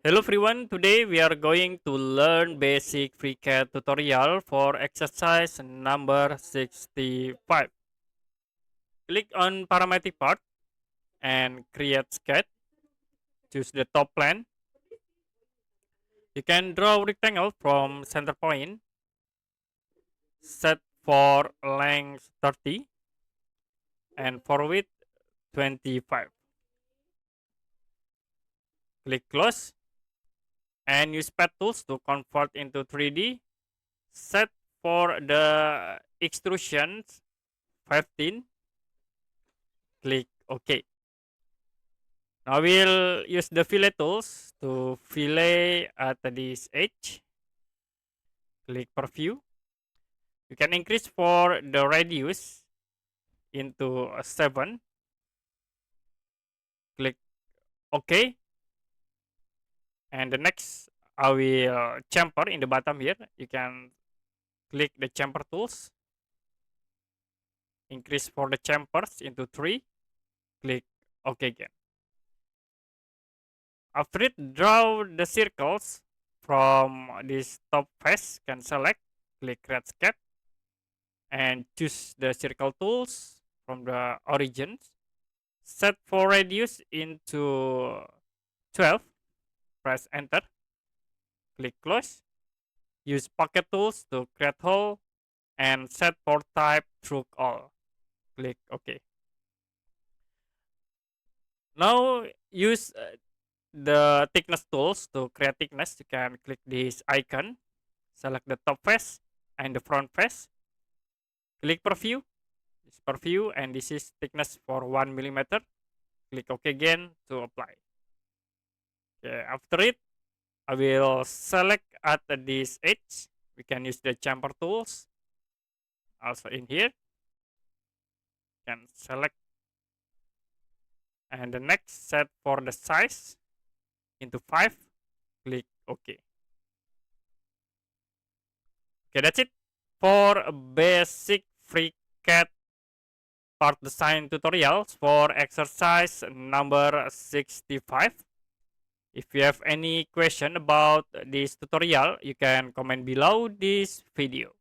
Hello everyone, today we are going to learn basic FreeCAD tutorial for exercise number 65. Click on parametric part and create sketch. Choose the top plan. You can draw rectangle from center point. Set for length 30 and for width 25. Click close and use pad tools to convert into 3D. Set for the extrusions 15. Click OK. Now we'll use the fillet tools to fillet at this edge. Click preview. You can increase for the radius into 7. Click OK. And the next I will chamfer in the bottom here. You can click the chamfer tools. Increase for the chambers into 3. Click OK again. After it, draw the circles from this top face. Can select, click create sketch, and choose the circle tools from the origins. Set for radius into 12. Press enter. Click close. Use pocket tools to create hole and set for type through all. Click OK. Now use the thickness tools to create thickness. You can click this icon, select the top face and the front face. Click preview. This preview, and this is thickness for 1 millimeter. Click OK again to apply. Okay, after it, I will select at this edge. We can use the chamfer tools. Also in here, can select, and the next set for the size into 5. Click OK. Okay, that's it for a basic FreeCAD part design tutorials for exercise number 65. If you have any question about this tutorial, you can comment below this video.